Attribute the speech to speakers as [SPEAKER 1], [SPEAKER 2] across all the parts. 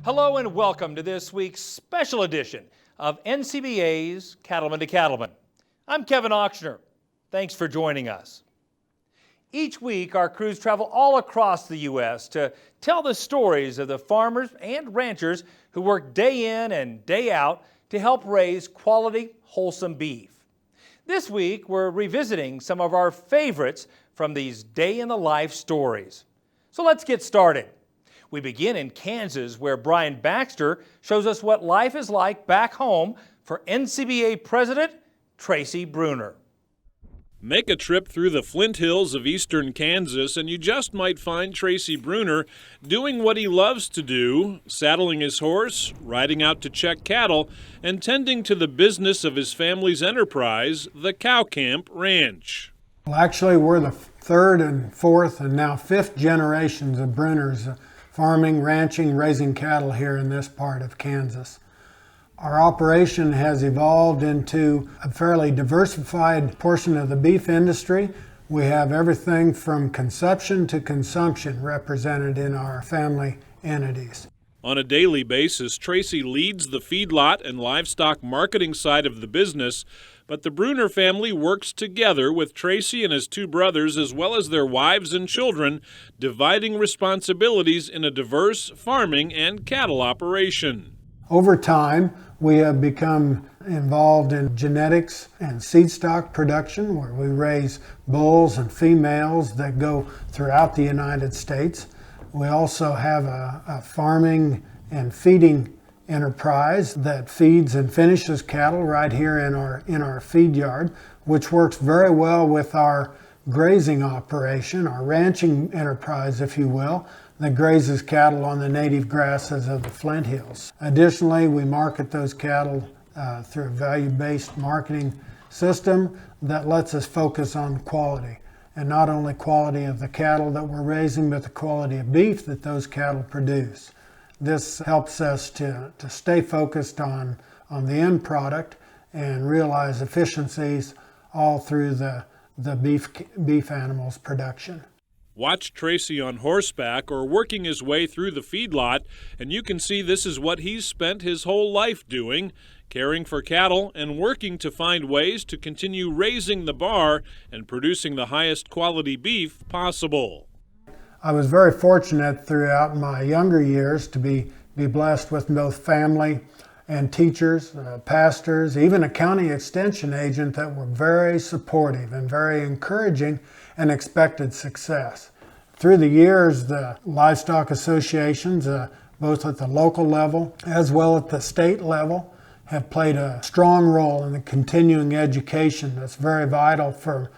[SPEAKER 1] Hello and welcome to this week's special edition of NCBA's Cattlemen to Cattlemen. I'm Kevin Ochsner. Thanks for joining us. Each week, our crews travel all across the U.S. to tell the stories of the farmers and ranchers who work day in and day out to help raise quality, wholesome beef. This week, we're revisiting some of our favorites from these day-in-the-life stories. So let's get started. We begin in Kansas, where Brian Baxter shows us what life is like back home for NCBA President Tracy Brunner.
[SPEAKER 2] Make a trip through the Flint Hills of eastern Kansas and you just might find Tracy Brunner doing what he loves to do, saddling his horse, riding out to check cattle, and tending to the business of his family's enterprise, the Cow Camp Ranch.
[SPEAKER 3] Well, actually, we're the third and fourth and now fifth generations of Brunners farming, ranching, raising cattle here in this part of Kansas. Our operation has evolved into a fairly diversified portion of the beef industry. We have everything from conception to consumption represented in our family entities.
[SPEAKER 2] On a daily basis, Tracy leads the feedlot and livestock marketing side of the business, but the Brunner family works together with Tracy and his two brothers as well as their wives and children, dividing responsibilities in a diverse farming and cattle operation.
[SPEAKER 3] Over time, we have become involved in genetics and seed stock production, where we raise bulls and females that go throughout the United States. We also have a farming and feeding enterprise that feeds and finishes cattle right here in our feed yard, which works very well with our grazing operation, our ranching enterprise, if you will, that grazes cattle on the native grasses of the Flint Hills. Additionally, we market those cattle through a value-based marketing system that lets us focus on quality, and not only quality of the cattle that we're raising, but the quality of beef that those cattle produce. This helps us to stay focused on the end product and realize efficiencies all through the beef animals production.
[SPEAKER 2] Watch Tracy on horseback or working his way through the feedlot, and you can see this is what he's spent his whole life doing, caring for cattle and working to find ways to continue raising the bar and producing the highest quality beef possible.
[SPEAKER 3] I was very fortunate throughout my younger years to be blessed with both family and teachers, pastors, even a county extension agent that were very supportive and very encouraging and expected success. Through the years, the livestock associations, both at the local level as well at the state level, have played a strong role in the continuing education that's very vital for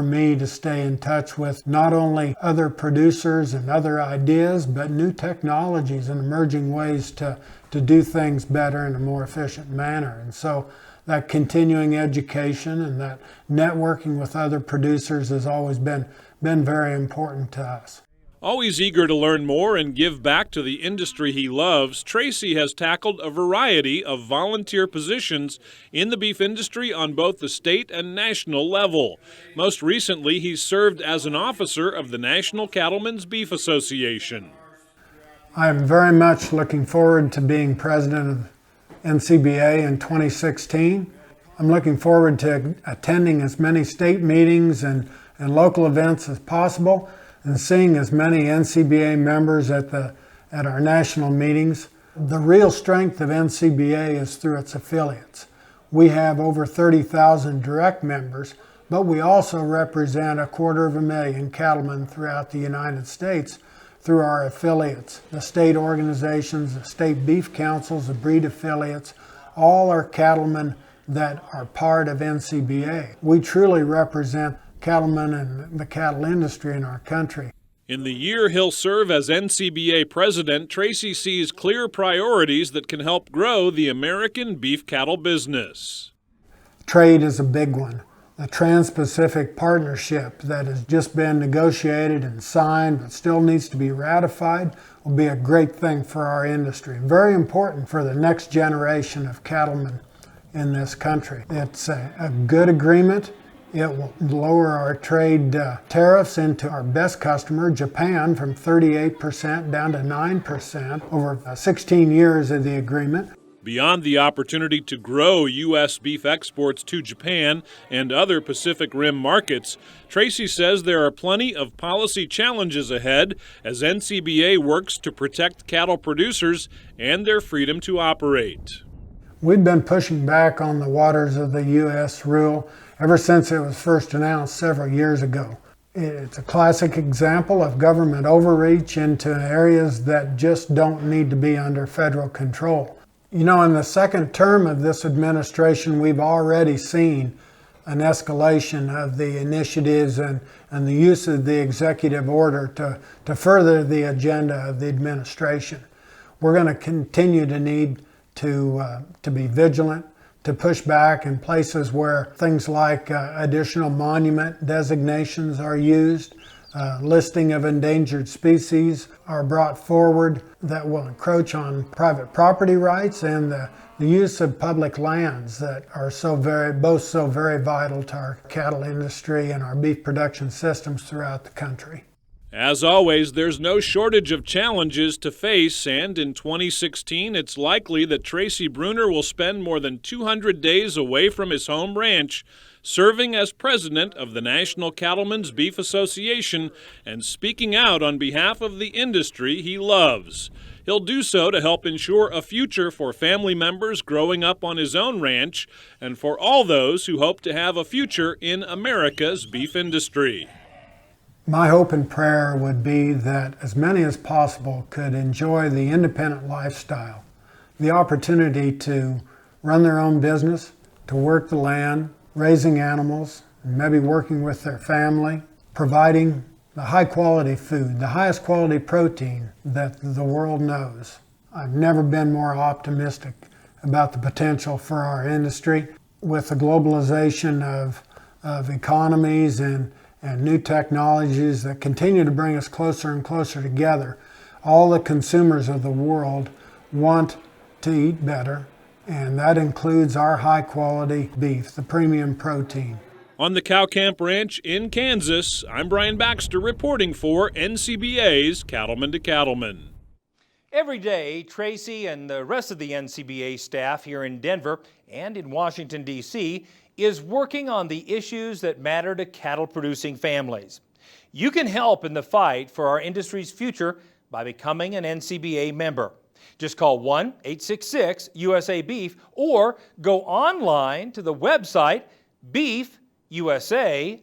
[SPEAKER 3] me to stay in touch with not only other producers and other ideas, but new technologies and emerging ways to do things better in a more efficient manner. And so that continuing education and that networking with other producers has always been very important to us.
[SPEAKER 2] Always eager to learn more and give back to the industry he loves, Tracy has tackled a variety of volunteer positions in the beef industry on both the state and national level. Most recently, he's served as an officer of the National Cattlemen's Beef Association.
[SPEAKER 3] I am very much looking forward to being president of NCBA in 2016. I'm looking forward to attending as many state meetings and local events as possible, and seeing as many NCBA members at our national meetings. The real strength of NCBA is through its affiliates. We have over 30,000 direct members, but we also represent 250,000 cattlemen throughout the United States through our affiliates. The state organizations, the state beef councils, the breed affiliates, all are cattlemen that are part of NCBA. We truly represent cattlemen and the cattle industry in our country.
[SPEAKER 2] In the year he'll serve as NCBA president, Tracy sees clear priorities that can help grow the American beef cattle business.
[SPEAKER 3] Trade is a big one. The Trans-Pacific Partnership that has just been negotiated and signed but still needs to be ratified will be a great thing for our industry. Very important for the next generation of cattlemen in this country. It's a good agreement. It will lower our trade tariffs into our best customer, Japan, from 38% down to 9% over 16 years of the agreement.
[SPEAKER 2] Beyond the opportunity to grow U.S. beef exports to Japan and other Pacific Rim markets, Tracy says there are plenty of policy challenges ahead as NCBA works to protect cattle producers and their freedom to operate.
[SPEAKER 3] We've been pushing back on the waters of the U.S. rule ever since it was first announced several years ago. It's a classic example of government overreach into areas that just don't need to be under federal control. You know, in the second term of this administration, we've already seen an escalation of the initiatives and the use of the executive order to further the agenda of the administration. We're going to continue to need to be vigilant, to push back in places where things like additional monument designations are used, listing of endangered species are brought forward that will encroach on private property rights and the use of public lands that are both so very vital to our cattle industry and our beef production systems throughout the country.
[SPEAKER 2] As always, there's no shortage of challenges to face, and in 2016, it's likely that Tracy Brunner will spend more than 200 days away from his home ranch, serving as president of the National Cattlemen's Beef Association and speaking out on behalf of the industry he loves. He'll do so to help ensure a future for family members growing up on his own ranch and for all those who hope to have a future in America's beef industry.
[SPEAKER 3] My hope and prayer would be that as many as possible could enjoy the independent lifestyle, the opportunity to run their own business, to work the land, raising animals, maybe working with their family, providing the high quality food, the highest quality protein that the world knows. I've never been more optimistic about the potential for our industry. With the globalization of economies and new technologies that continue to bring us closer and closer together, all the consumers of the world want to eat better, and that includes our high-quality beef, the premium protein.
[SPEAKER 2] On the Cow Camp Ranch in Kansas, I'm Brian Baxter reporting for NCBA's Cattlemen to Cattlemen.
[SPEAKER 1] Every day, Tracy and the rest of the NCBA staff here in Denver and in Washington, D.C. is working on the issues that matter to cattle-producing families. You can help in the fight for our industry's future by becoming an NCBA member. Just call 1-866-USA-BEEF or go online to the website beefusa.org.